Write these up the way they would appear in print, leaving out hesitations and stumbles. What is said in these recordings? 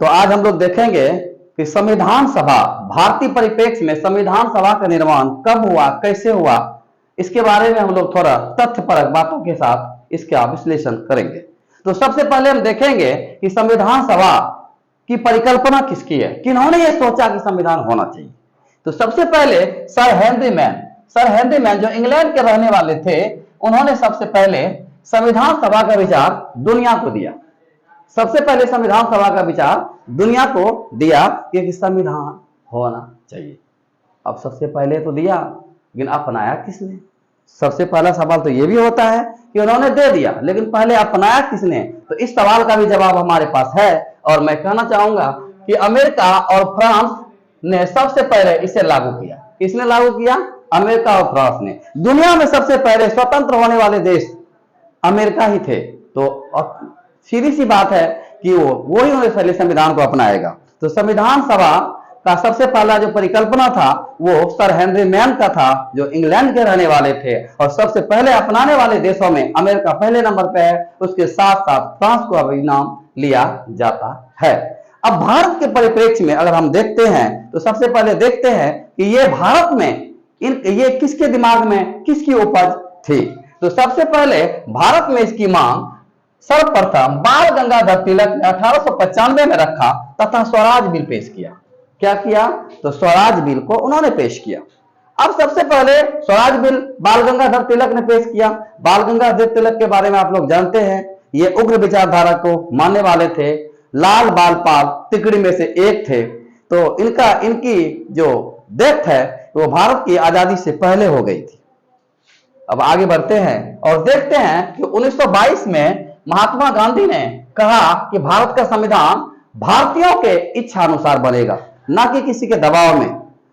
तो आज हम लोग देखेंगे कि संविधान सभा, भारतीय परिप्रेक्ष्य में संविधान सभा का निर्माण कब हुआ, कैसे हुआ, इसके बारे में हम लोग थोड़ा तथ्यपरक बातों के साथ इसका विश्लेषण करेंगे। तो सबसे पहले हम देखेंगे कि संविधान सभा की परिकल्पना किसकी है, किन्होंने ये सोचा कि संविधान होना चाहिए। तो सबसे पहले सर हेनरी मैन जो इंग्लैंड के रहने वाले थे, उन्होंने सबसे पहले संविधान सभा का विचार दुनिया को दिया। सबसे पहले संविधान सभा का विचार दुनिया को दिया कि संविधान होना चाहिए। अब सबसे पहले तो दिया, लेकिन अपनाया किसने? सबसे पहला सवाल तो यह भी होता है कि उन्होंने दे दिया, लेकिन पहले अपनाया किसने? तो इस सवाल का भी जवाब हमारे पास है, और मैं कहना चाहूंगा कि अमेरिका और फ्रांस ने सबसे पहले इसे लागू किया। किसने लागू किया? अमेरिका और फ्रांस ने। दुनिया में सबसे पहले स्वतंत्र होने वाले देश अमेरिका ही थे। तो सीधी सी बात है कि वो ही पहले संविधान को अपनाएगा। तो संविधान सभा का सबसे पहला जो परिकल्पना था वो सर हेनरी मैन का था, जो इंग्लैंड के रहने वाले थे, और सबसे पहले अपनाने वाले देशों में अमेरिका पहले नंबर पे है, उसके साथ साथ फ्रांस को अभी नाम लिया जाता है। अब भारत के परिप्रेक्ष्य में अगर हम देखते हैं तो सबसे पहले देखते हैं कि ये भारत में ये किसके दिमाग में, किसकी उपज थी। तो सबसे पहले भारत में इसकी मांग सर्वप्रथम बाल गंगाधर तिलक ने 1895 में रखा तथा स्वराज बिल पेश किया। क्या किया? तो स्वराज बिल को उन्होंने पेश किया। अब सबसे पहले स्वराज बिल बाल गंगाधर तिलक ने पेश किया। बाल गंगाधर तिलक के बारे में आप लोग जानते हैं, ये उग्र विचारधारा को मानने वाले थे, लाल बाल पाल तिकड़ी में से एक थे। तो इनकी जो डेथ है वो भारत की आजादी से पहले हो गई थी। अब आगे बढ़ते हैं और देखते हैं कि 1922 में महात्मा गांधी ने कहा कि भारत का संविधान भारतीयों के इच्छा अनुसार बनेगा, ना कि किसी के दबाव में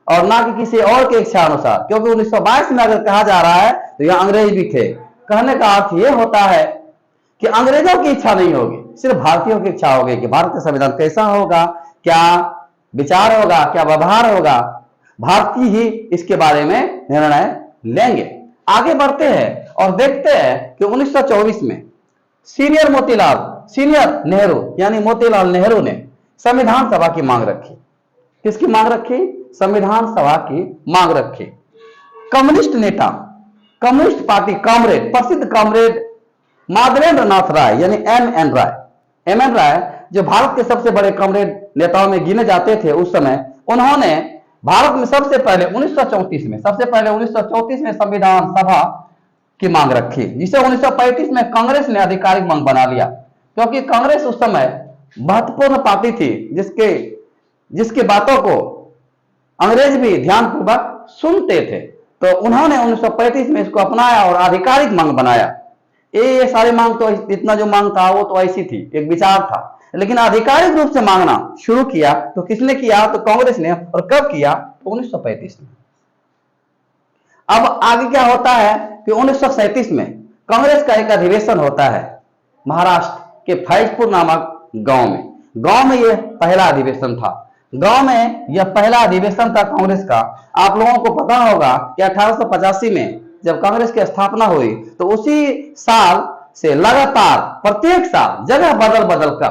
और ना कि किसी और के इच्छा अनुसार। क्योंकि 1922 में अगर कहा जा रहा है तो यह अंग्रेज भी थे। कहने का अर्थ यह होता है कि अंग्रेजों की इच्छा नहीं होगी, सिर्फ भारतीयों की इच्छा होगी कि भारत का संविधान कैसा होगा, क्या विचार होगा, क्या व्यवहार होगा, भारतीय ही इसके बारे में निर्णय लेंगे। आगे बढ़ते हैं और देखते हैं कि 1924 में सीनियर नेहरू यानी मोतीलाल नेहरू ने संविधान सभा की मांग रखी। किसकी मांग रखी? संविधान सभा की मांग रखी। कम्युनिस्ट नेता, कम्युनिस्ट पार्टी कॉमरेड, प्रसिद्ध कॉमरेड माधवेंद्र नाथ राय यानी एम एन राय जो भारत के सबसे बड़े कॉमरेड नेताओं में गिने जाते थे उस समय, उन्होंने भारत में सबसे पहले 1934 में संविधान सभा की मांग रखी, जिसे 1935 में कांग्रेस ने आधिकारिक मांग बना लिया। क्योंकि कांग्रेस उस समय महत्वपूर्ण पार्टी थी जिसके बातों को अंग्रेज भी ध्यानपूर्वक सुनते थे। तो उन्होंने 1935 में इसको अपनाया और आधिकारिक मांग बनाया। ये सारी मांग तो इतना जो मांग था वो तो ऐसी थी, एक विचार था, लेकिन आधिकारिक रूप से मांगना शुरू किया तो किसने किया? तो कांग्रेस ने। और कब किया? तो 1935 में। अब आगे क्या होता है कि 1937 में कांग्रेस का एक अधिवेशन होता है महाराष्ट्र के फैजपुर नामक गांव में यह पहला अधिवेशन था। गांव में यह पहला अधिवेशन था कांग्रेस का। आप लोगों को पता होगा कि 1885 में जब कांग्रेस की स्थापना हुई तो उसी साल से लगातार प्रत्येक साल जगह बदल कर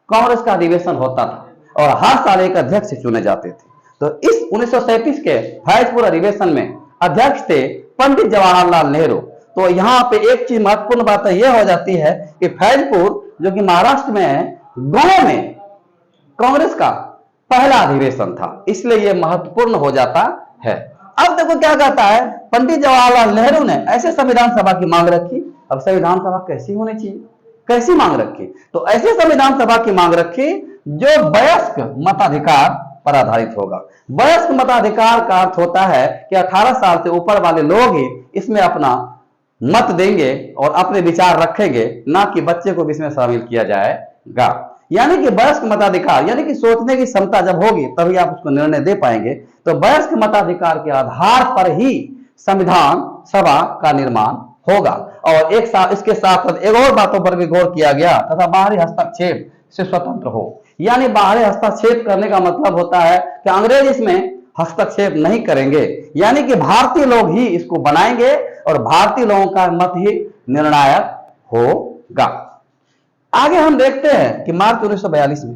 कांग्रेस का अधिवेशन होता था और हर साल एक अध्यक्ष चुने जाते थे। तो इस 1937 के फैजपुर अधिवेशन में अध्यक्ष थे पंडित जवाहरलाल नेहरू। तो यहाँ पे एक चीज महत्वपूर्ण बात यह हो जाती है कि फैजपुर जो कि महाराष्ट्र में है, गांव में कांग्रेस का पहला अधिवेशन था, इसलिए यह महत्वपूर्ण हो जाता है। अब देखो क्या कहता है, पंडित जवाहरलाल नेहरू ने ऐसे संविधान सभा की मांग रखी। अब संविधान सभा कैसी होनी चाहिए, कैसी मांग रखी? तो ऐसे संविधान सभा की मांग रखी जो वयस्क मताधिकार पर आधारित होगा। वयस्क मताधिकार का अर्थ होता है कि 18 साल से ऊपर वाले लोग ही इसमें अपना मत देंगे और अपने विचार रखेंगे, ना कि बच्चे को भी इसमें शामिल किया जाएगा। यानी कि वयस्क मताधिकार यानी कि सोचने की क्षमता जब होगी तभी आप उसको निर्णय दे पाएंगे। तो वयस्क मताधिकार के आधार पर ही संविधान सभा का निर्माण होगा। और इसके साथ साथ एक और बातों पर भी गौर किया गया तथा बाहरी हस्तक्षेप से स्वतंत्र हो। यानी बाहरी हस्तक्षेप करने का मतलब होता है कि अंग्रेज इसमें हस्तक्षेप नहीं करेंगे, यानी कि भारतीय लोग ही इसको बनाएंगे और भारतीय लोगों का मत ही निर्णायक होगा। आगे हम देखते हैं कि मार्च 1942 में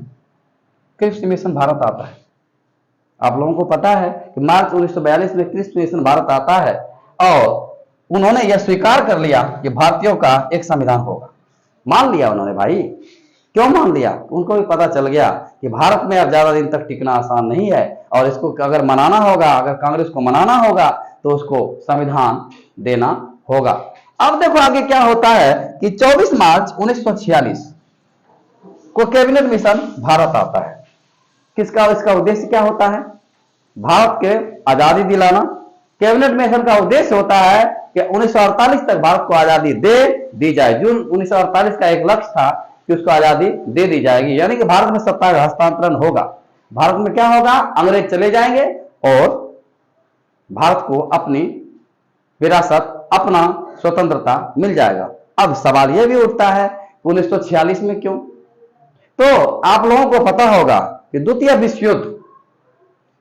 क्रिप्स मिशन भारत आता है। आप लोगों को पता है कि मार्च 1942 में क्रिप्स मिशन भारत आता है और उन्होंने यह स्वीकार कर लिया कि भारतीयों का एक संविधान होगा। मान लिया उन्होंने भाई। क्यों मान लिया? उनको भी पता चल गया कि भारत में अब ज्यादा दिन तक टिकना आसान नहीं है और इसको अगर मनाना होगा, अगर कांग्रेस को मनाना होगा तो उसको संविधान देना होगा। अब देखो आगे क्या होता है कि 24 मार्च 1946 को कैबिनेट मिशन भारत आता है। किसका, इसका उद्देश्य क्या होता है? भारत के आजादी दिलाना। कैबिनेट मिशन का उद्देश्य होता है कि 1948 तक भारत को आजादी दे दी जाए। जून 1948 का एक लक्ष्य था कि उसको आजादी दे दी जाएगी, यानी कि भारत में सत्ता का हस्तांतरण होगा। भारत में क्या होगा? अंग्रेज चले जाएंगे और भारत को अपनी विरासत, अपना स्वतंत्रता मिल जाएगा। अब सवाल यह भी उठता है 1946 में क्यों? तो आप लोगों को पता होगा कि द्वितीय विश्व युद्ध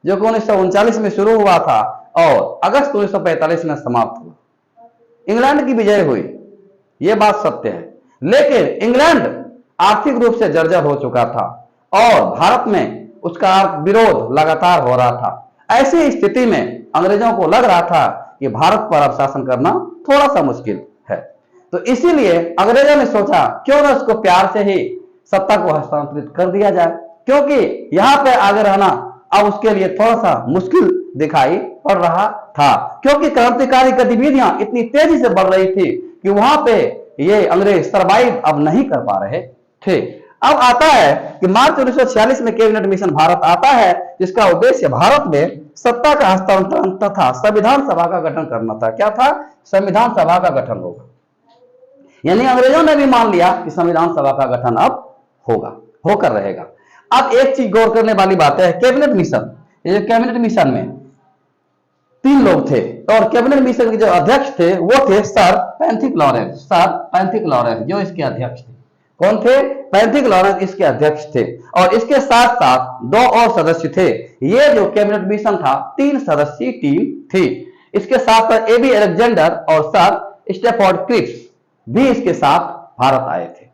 जो कि 1939 में शुरू हुआ था और अगस्त 1945 में समाप्त हुआ, इंग्लैंड की विजय हुई, यह बात सत्य है। लेकिन इंग्लैंड आर्थिक रूप से जर्जर हो चुका था और भारत में उसका विरोध लगातार हो रहा था। ऐसी स्थिति में अंग्रेजों को लग रहा था कि भारत पर अब शासन करना थोड़ा सा मुश्किल है। तो इसीलिए अंग्रेजों ने सोचा क्यों ना उसको प्यार से ही सत्ता को हस्तांतरित कर दिया जाए, क्योंकि यहां पे आगे रहना अब उसके लिए थोड़ा सा मुश्किल दिखाई पड़ रहा था, क्योंकि क्रांतिकारी गतिविधियां इतनी तेजी से बढ़ रही थी कि वहां पे ये अंग्रेज सर्वाइव अब नहीं कर पा रहे थे। अब आता है कि मार्च 1946 में कैबिनेट मिशन भारत आता है, जिसका उद्देश्य भारत में सत्ता का हस्तांतरण तथा संविधान सभा का गठन करना था। क्या था? संविधान सभा का गठन होगा। यानी अंग्रेजों ने भी मान लिया कि संविधान सभा का गठन अब होगा, होकर रहेगा। अब एक चीज गौर करने वाली बात है, कैबिनेट मिशन, ये कैबिनेट मिशन में 3 लोग थे और कैबिनेट मिशन के जो अध्यक्ष थे वो थे sir Pethick Lawrence. Sir Pethick Lawrence जो इसके अध्यक्ष थे। कौन थे? पैंथिक लॉरेंस इसके अध्यक्ष थे और इसके साथ साथ 2 और सदस्य थे। ये जो कैबिनेट मिशन था 3 सदस्यीय टीम थी। इसके साथ साथ एबी अलेक्जेंडर और सर स्टैफोर्ड क्रिप्स भी इसके साथ भारत आए थे।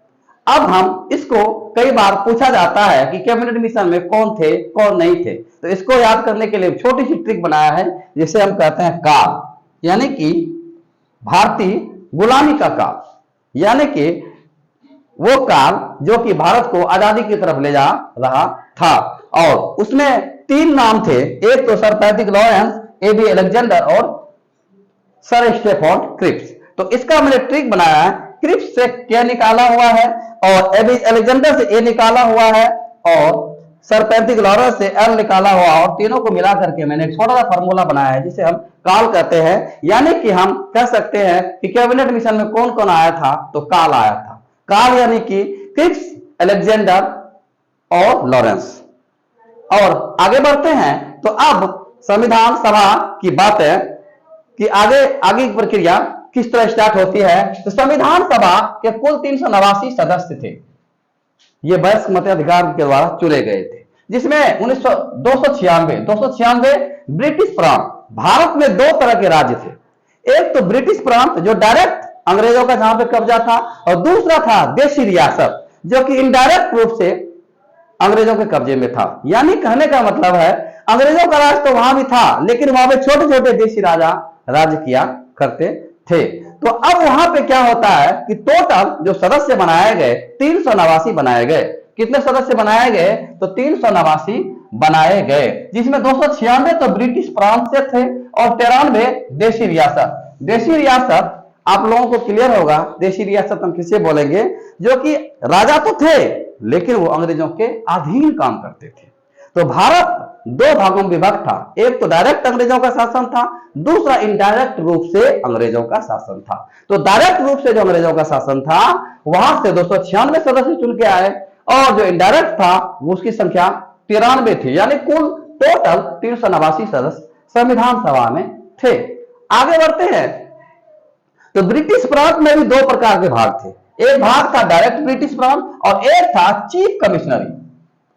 अब हम इसको कई बार पूछा जाता है कि कैबिनेट मिशन में कौन थे कौन नहीं थे, तो इसको याद करने के लिए छोटी सी ट्रिक बनाया है जिसे हम कहते हैं काल, यानी कि भारतीय गुलामी का काल, यानी कि वो काल जो कि भारत को आजादी की तरफ ले जा रहा था। और उसमें 3 नाम थे, एक तो sir Pethick Lawrence, A B Alexander और सर स्टैफोर्ड क्रिप्स। तो इसका मैंने ट्रिक बनाया है, क्रिप्स से क्या निकाला हुआ है और एबी अलेक्जेंडर से ए निकाला हुआ है और सर पैंथिक लॉरेंस से एल निकाला हुआ, और तीनों को मिला करके मैंने एक छोटा सा फॉर्मूला बनाया है जिसे हम काल कहते हैं। यानी कि हम कह सकते हैं कि कैबिनेट मिशन में कौन कौन आया था, तो काल आया था। काल यानी कि क्रिप्स, अलेक्जेंडर और लॉरेंस। और आगे बढ़ते हैं तो अब संविधान सभा की बातें कि आगे की प्रक्रिया किस तरह स्टार्ट होती है। तो संविधान सभा के कुल 389 सदस्य थे। ये वयस्क मताधिकार के द्वारा चुने गए थे, जिसमें 296 ब्रिटिश प्रांत। भारत में 2 तरह के राज्य थे, एक तो ब्रिटिश प्रांत जो डायरेक्ट अंग्रेजों का जहां पे कब्जा था, और दूसरा था देशी रियासत जो कि इनडायरेक्ट रूप से अंग्रेजों के कब्जे में था। यानी कहने का मतलब है अंग्रेजों का राज तो वहां भी था, लेकिन वहां पे छोटे छोटे देशी राजा राज्य किया करते थे। तो अब वहां पे क्या होता है कि टोटल जो सदस्य बनाए गए 389 बनाए गए। कितने सदस्य बनाए गए? तो 389 बनाए गए, जिसमें 296 तो ब्रिटिश प्रांत से थे और 93 देशी रियासत। देशी रियासत आप लोगों को क्लियर होगा, देशी रियासत हम किसे बोलेंगे? जो कि राजा तो थे लेकिन वो अंग्रेजों के अधीन काम करते थे। तो भारत 2 भागों में विभक्त था, एक तो डायरेक्ट अंग्रेजों का शासन था, दूसरा इनडायरेक्ट रूप से अंग्रेजों का शासन था। तो डायरेक्ट रूप से जो अंग्रेजों का शासन था वहां से 296 सदस्य चुन के आए और जो इनडायरेक्ट था वो उसकी संख्या 93 थी, यानी कुल टोटल 389 सदस्य संविधान सभा में थे। आगे बढ़ते हैं तो ब्रिटिश प्रांत में भी 2 प्रकार के भाग थे, एक भाग था डायरेक्ट ब्रिटिश प्रांत और एक था चीफ कमिश्नरी।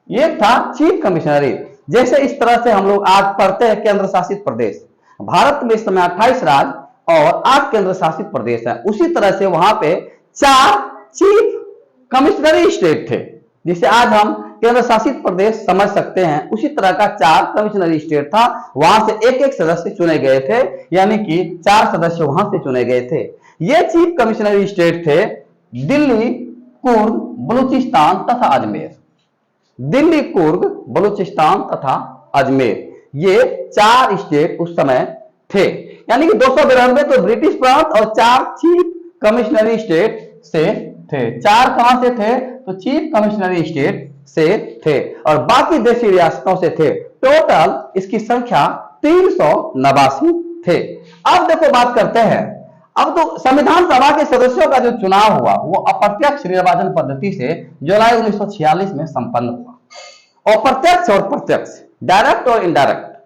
एक था चीफ कमिश्नरी, जैसे इस तरह से हम लोग आज पढ़ते हैं केंद्र शासित प्रदेश। भारत में इस समय 28 राज्य और 8 केंद्र शासित प्रदेश हैं। उसी तरह से वहां पे 4 चीफ कमिश्नरी स्टेट थे, जिसे आज हम केंद्र शासित प्रदेश समझ सकते हैं, उसी तरह का 4 कमिश्नरी स्टेट था, वहां से एक एक सदस्य चुने गए थे, यानी कि 4 सदस्य वहां से चुने गए थे। ये चीफ कमिश्नरी स्टेट थे दिल्ली, कुर्ग, बलूचिस्तान तथा अजमेर। दिल्ली, कुर्ग, बलूचिस्तान तथा अजमेर, ये 4 स्टेट उस समय थे, यानी कि 292 तो ब्रिटिश प्रांत और 4 चीफ कमिश्नरी स्टेट से थे। 4 कहां से थे? तो चीफ कमिश्नरी स्टेट से थे और बाकी देशी रियासतों से थे। टोटल इसकी संख्या 389 थे। अब देखो बात करते हैं, अब तो संविधान सभा के सदस्यों का जो चुनाव हुआ वो अप्रत्यक्ष निर्वाचन पद्धति से जुलाई 1946 में संपन्न हुआ। अप्रत्यक्ष और प्रत्यक्ष, डायरेक्ट और इनडायरेक्ट,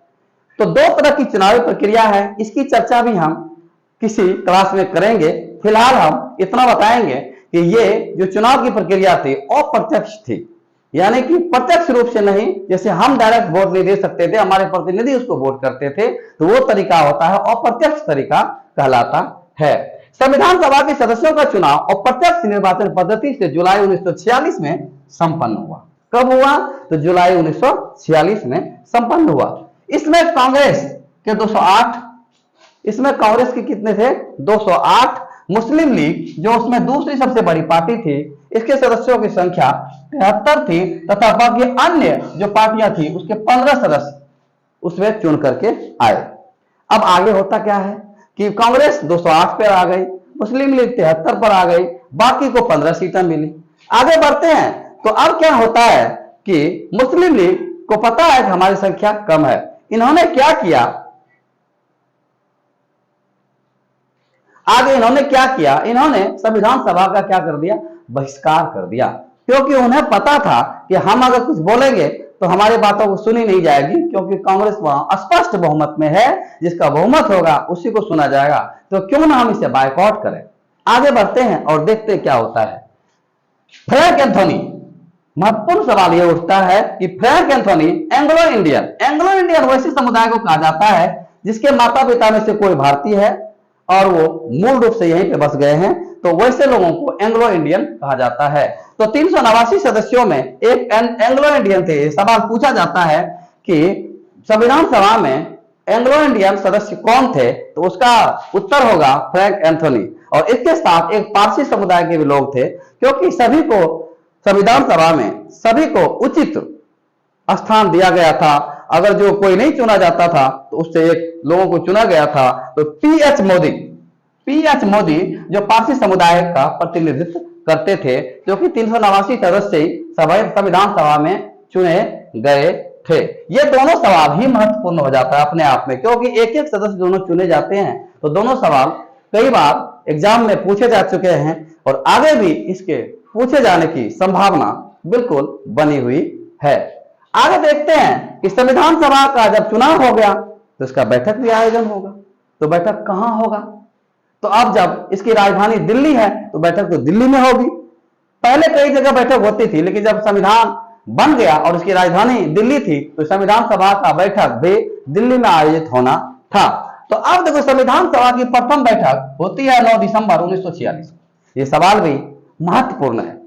तो 2 तरह की चुनावी प्रक्रिया है। इसकी चर्चा भी हम किसी क्लास में करेंगे। फिलहाल हम इतना बताएंगे कि ये जो चुनाव की प्रक्रिया थी अप्रत्यक्ष थी, यानी कि प्रत्यक्ष रूप से नहीं, जैसे हम डायरेक्ट वोट नहीं दे सकते थे, हमारे प्रतिनिधि उसको वोट करते थे, तो वो तरीका होता है अप्रत्यक्ष तरीका कहलाता है। संविधान सभा के सदस्यों का चुनाव अप्रत्यक्ष निर्वाचन पद्धति से जुलाई 1946 में संपन्न हुआ। कब हुआ? तो जुलाई 1946 में संपन्न हुआ। इसमें कांग्रेस के 208, इसमें कांग्रेस के कितने थे? 208। मुस्लिम लीग जो उसमें दूसरी सबसे बड़ी पार्टी थी, इसके सदस्यों की संख्या 73 थी तथा बाकी अन्य जो पार्टियां थी उसके 15 सदस्य उसमें चुन करके आए। अब आगे होता क्या है कि कांग्रेस 208 पर आ गई, मुस्लिम लीग 73 पर आ गई, बाकी को 15 सीटें मिली। आगे बढ़ते हैं तो अब क्या होता है कि मुस्लिम लीग को पता है कि हमारी संख्या कम है, इन्होंने क्या किया, आगे इन्होंने क्या किया, इन्होंने संविधान सभा का क्या कर दिया? बहिष्कार कर दिया, क्योंकि उन्हें पता था कि हम अगर कुछ बोलेंगे तो हमारी बातों को सुनी नहीं जाएगी, क्योंकि कांग्रेस वहां स्पष्ट बहुमत में है, जिसका बहुमत होगा उसी को सुना जाएगा, तो क्यों ना हम इसे बायकॉट करें। आगे बढ़ते हैं और देखते हैं क्या होता है। फ्रैंक एंथोनी, महत्वपूर्ण सवाल यह उठता है कि फ्रैंक एंथोनी एंग्लो इंडियन वैसे समुदाय को कहा जाता है जिसके माता पिता में से कोई भारतीय है और वो मूल रूप से यहीं पे बस गए हैं, तो वैसे लोगों को एंग्लो इंडियन कहा जाता है। तो 389 सदस्यों में एक एंग्लो इंडियन थे। सवाल पूछा जाता है कि संविधान सभा में एंग्लो इंडियन सदस्य कौन थे, तो उसका उत्तर होगा फ्रैंक एंथोनी। और इसके साथ एक पारसी समुदाय के भी लोग थे, क्योंकि सभी को संविधान सभा में सभी को उचित स्थान दिया गया था। अगर जो कोई नहीं चुना जाता था तो उससे एक लोगों को चुना गया था। तो पीएच मोदी जो पारसी समुदाय का प्रतिनिधित्व करते थे, जो कि 389 सदस्य संविधान सभा में चुने गए थे। ये दोनों सवाल ही महत्वपूर्ण हो जाता है अपने आप में, क्योंकि एक एक सदस्य दोनों चुने जाते हैं, तो दोनों सवाल कई बार एग्जाम में पूछे जा चुके हैं और आगे भी इसके पूछे जाने की संभावना बिल्कुल बनी हुई है। आगे देखते हैं कि संविधान सभा का जब चुनाव हो गया तो इसका बैठक भी आयोजन होगा। तो बैठक कहां होगा? तो अब जब इसकी राजधानी दिल्ली है तो बैठक तो दिल्ली में होगी। पहले कई जगह बैठक होती थी, लेकिन जब संविधान बन गया और इसकी राजधानी दिल्ली थी तो संविधान सभा का बैठक भी दिल्ली में आयोजित होना था। तो अब देखो संविधान सभा की प्रथम बैठक होती है 9 दिसंबर 1946। ये सवाल भी महत्वपूर्ण है,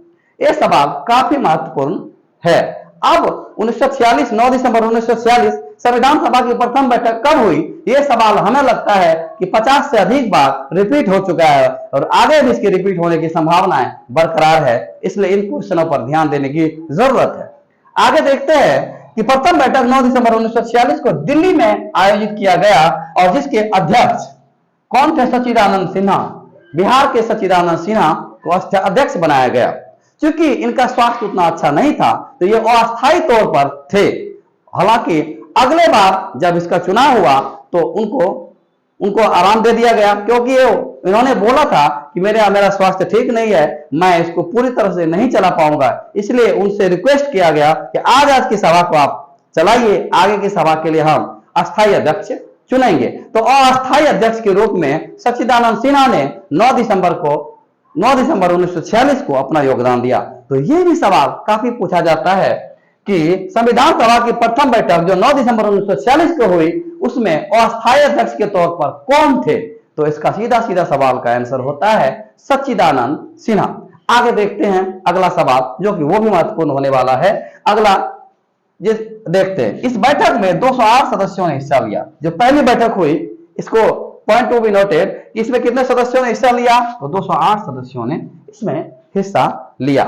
ये सवाल काफी महत्वपूर्ण है। अब 1946 9 दिसंबर 1946 संविधान सभा की प्रथम बैठक कब हुई? यह सवाल हमें लगता है कि 50 से अधिक बार रिपीट हो चुका है और आगे भी इसके रिपीट होने की संभावनाएं बरकरार है, इसलिए इन क्वेश्चनों पर ध्यान देने की जरूरत है। आगे देखते हैं कि प्रथम बैठक 9 दिसंबर 1946 को दिल्ली में आयोजित किया गया और जिसके अध्यक्ष कौन थे? सच्चिदानंद सिन्हा। बिहार के सच्चिदानंद सिन्हा को अध्यक्ष बनाया गया। क्योंकि इनका स्वास्थ्य उतना अच्छा नहीं था तो ये अस्थायी तौर पर थे। हालांकि अगले बार जब इसका चुनाव हुआ तो उनको आराम दे दिया गया, क्योंकि इन्होंने बोला था कि मेरा स्वास्थ्य ठीक नहीं है, मैं इसको पूरी तरह से नहीं चला पाऊंगा, इसलिए उनसे रिक्वेस्ट किया गया कि आज की सभा को आप चलाइए, आगे की सभा के लिए हम अस्थायी अध्यक्ष चुनेंगे। तो अस्थायी अध्यक्ष के रूप में सच्चिदानंद सिन्हा ने 9 दिसंबर 1946 को अपना योगदान दिया। तो ये भी सवाल काफी पूछा जाता है कि संविधान सभा की प्रथम बैठक जो 9 दिसंबर 1946 को हुई उसमें अस्थायी अध्यक्ष के तौर पर कौन थे? तो इसका सीधा सीधा सवाल का आंसर होता है सच्चिदानंद सिन्हा। आगे देखते हैं अगला सवाल, जो कि वो भी महत्वपूर्ण होने वाला है। अगला जिस देखते हैं, इस बैठक में 208 सदस्यों ने हिस्सा लिया। जो पहली बैठक हुई, इसको पॉइंट टू बी नोटेड, इसमें कितने सदस्यों ने हिस्सा लिया? तो 208 सदस्यों ने इसमें हिस्सा लिया।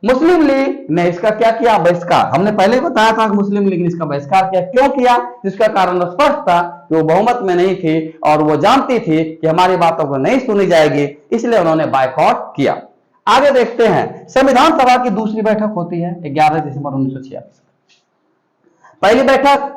मुस्लिम लीग ने इसका क्या किया? बहिष्कार। हमने पहले बताया था कि मुस्लिम लीग ने इसका बहिष्कार किया। क्यों किया? जिसका कारण स्पष्ट था कि वो बहुमत में नहीं थी और वो जानती थी कि हमारी बातों को नहीं सुनी जाएगी, इसलिए उन्होंने बायकॉट किया। आगे देखते हैं, संविधान सभा की दूसरी बैठक होती है 11 दिसंबर 1946। पहली बैठक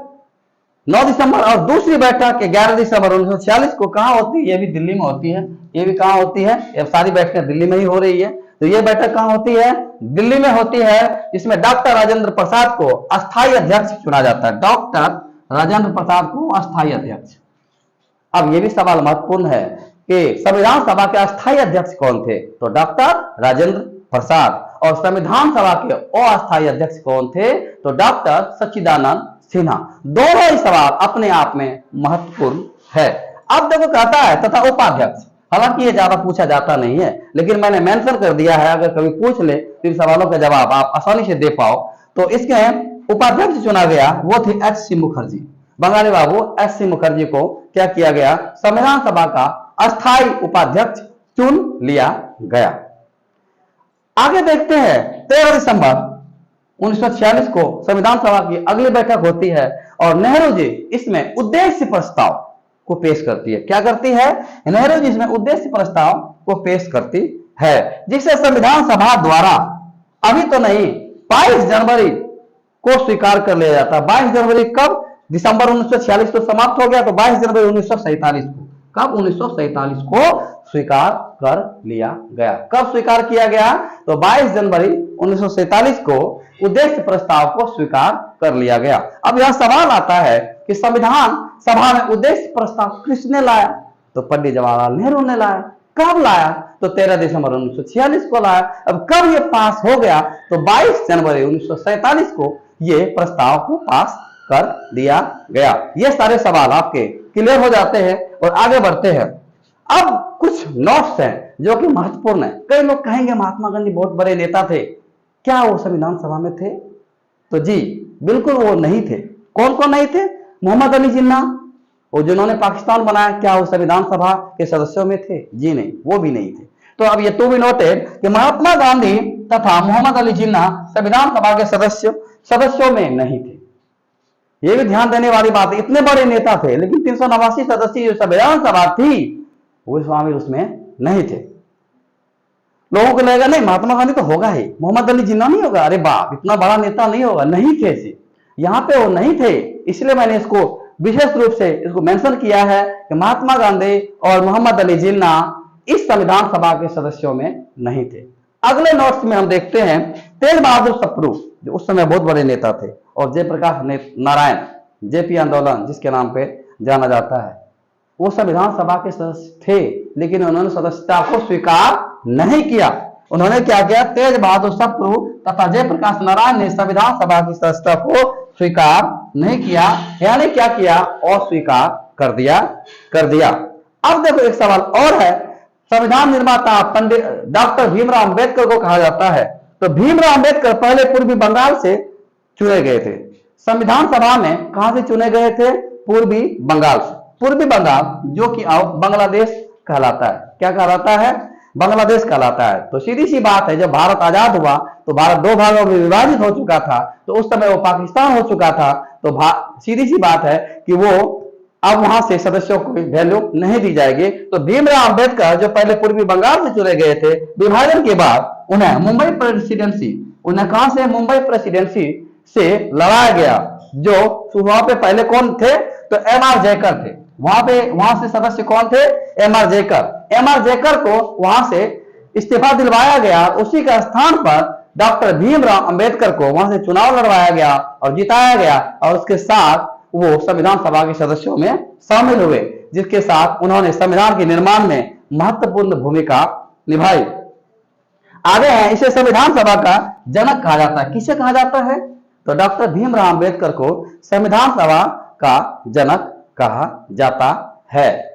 9 दिसंबर और दूसरी बैठक 11 दिसंबर 1946 को कहां होती है? ये भी दिल्ली में होती है। ये भी कहां होती है? ये सारी बैठकें दिल्ली में ही हो रही है। तो ये बैठक कहां होती है? दिल्ली में होती है। इसमें डॉक्टर राजेंद्र प्रसाद को अस्थायी अध्यक्ष चुना जाता है। डॉक्टर राजेंद्र प्रसाद को अस्थायी अध्यक्ष। अब ये भी सवाल महत्वपूर्ण है कि संविधान सभा के अस्थायी अध्यक्ष कौन थे? तो डॉक्टर राजेंद्र प्रसाद। और संविधान सभा के अस्थायी अध्यक्ष कौन थे? तो डॉक्टर सच्चिदानंद सिन्हा। दोनों ही सवाल अपने आप में महत्वपूर्ण है। अब देखो कहता है तथा उपाध्यक्ष, हालांकि ये ज्यादा पूछा जाता नहीं है, लेकिन मैंने मेंशन कर दिया है, अगर कभी पूछ ले तो इन सवालों का जवाब आप आसानी से दे पाओ। तो इसके उपाध्यक्ष चुना गया, वो थे एच.सी. मुखर्जी। बंगाली बाबू एच.सी. मुखर्जी को क्या किया गया? संविधान सभा का अस्थायी उपाध्यक्ष चुन लिया गया। आगे देखते हैं, 13 दिसंबर 1946 को संविधान सभा की अगली बैठक होती है और नेहरू जी इसमें उद्देश्य प्रस्ताव को पेश करती है। क्या करती है? नेहरू जी इसमें उद्देश्य प्रस्ताव को पेश करती है, जिसे संविधान सभा द्वारा अभी तो नहीं 22 जनवरी को स्वीकार कर लिया जाता है। 22 जनवरी कब? दिसंबर 1946 तो समाप्त हो गया, तो 22 जनवरी 1947 को, कब? 1947 को स्वीकार कर लिया गया। कब स्वीकार किया गया? तो 22 जनवरी 1947 को उद्देश्य प्रस्ताव को स्वीकार कर लिया गया। अब यह सवाल आता है कि संविधान सभा में उद्देश्य प्रस्ताव किसने लाया? तो पंडित जवाहरलाल नेहरू ने लाया। कब लाया? तो 13 दिसंबर 1946 को लाया। अब कब ये पास हो गया? तो 22 जनवरी 1947 को ये प्रस्ताव को पास कर दिया गया। ये सारे सवाल आपके क्लियर हो जाते हैं और आगे बढ़ते हैं। अब कुछ नोट्स हैं जो कि महत्वपूर्ण है। कई लोग कहेंगे महात्मा गांधी बहुत बड़े नेता थे, क्या वो संविधान सभा में थे? तो जी बिल्कुल वो नहीं थे। कौन कौन नहीं थे? मोहम्मद अली जिन्ना, वो जिन्होंने पाकिस्तान बनाया, क्या वो संविधान सभा के सदस्यों में थे? जी नहीं, वो भी नहीं थे। तो अब ये तो भी नोटेड कि महात्मा गांधी तथा मोहम्मद अली जिन्ना संविधान सभा के सदस्यों में नहीं थे। ये भी ध्यान देने वाली बात है। इतने बड़े नेता थे, लेकिन 389 सदस्यीय जो संविधान सभा थी वो शामिल उसमें नहीं थे। लोगों को लगेगा नहीं महात्मा गांधी तो होगा ही, मोहम्मद अली जिन्ना नहीं होगा, अरे बाप इतना बड़ा नेता नहीं होगा। नहीं थे ऐसे, यहाँ पे वो नहीं थे। इसलिए मैंने इसको विशेष रूप से इसको मेंशन किया है कि महात्मा गांधी और मोहम्मद अली जिन्ना इस संविधान सभा के सदस्यों में नहीं थे। अगले नोट्स में हम देखते हैं तेज बहादुर सप्रू, जो उस समय बहुत बड़े नेता थे, और जयप्रकाश नारायण, जेपी आंदोलन जिसके नाम पे जाना जाता है, वो संविधान सभा के सदस्य थे, लेकिन उन्होंने सदस्यता को स्वीकार नहीं किया। उन्होंने क्या किया? तेज बहादुर सप्रू तथा जयप्रकाश नारायण ने संविधान सभा की सदस्यता को स्वीकार नहीं किया, यानी क्या किया? अस्वीकार कर दिया। अब देखो एक सवाल और है, संविधान निर्माता पंडित डॉक्टर भीमराव अंबेडकर को कहा जाता है। तो भीमराव अंबेडकर पहले पूर्वी बंगाल से चुने गए थे। संविधान सभा में कहां से चुने गए थे? पूर्वी बंगाल से। पूर्वी बंगाल जो कि अब बांग्लादेश कहलाता है। क्या कहलाता है? बांग्लादेश कहलाता है। तो सीधी सी बात है, जब भारत आजाद हुआ तो भारत दो भागों में विभाजित हो चुका था, तो उस समय वो पाकिस्तान हो चुका था। तो सीधी सी बात है कि वो अब वहां से सदस्यों को वैल्यू नहीं दी जाएगी। तो भीमराव अंबेडकर जो पहले पूर्वी बंगाल से चुने गए थे, विभाजन के बाद उन्हें मुंबई प्रेसिडेंसी, उन्हें कहां से? मुंबई प्रेसिडेंसी से लड़ाया गया। जो वहां पे पहले कौन थे? तो एम.आर. जयकर थे। वहां से सदस्य कौन थे? एम.आर. जयकर। एम.आर. जयकर को वहां से इस्तीफा दिलवाया गया। उसी का स्थान पर डॉक्टर भीमराव अंबेडकर को वहां से चुनाव लड़वाया गया और जिताया गया, और उसके साथ वो संविधान सभा के सदस्यों में शामिल हुए, जिसके साथ उन्होंने संविधान के निर्माण में महत्वपूर्ण भूमिका निभाई। आगे है, इसे संविधान सभा का जनक कहा जाता है। किसे कहा जाता है? तो डॉक्टर भीमराव अंबेडकर को संविधान सभा का जनक कहा जाता है।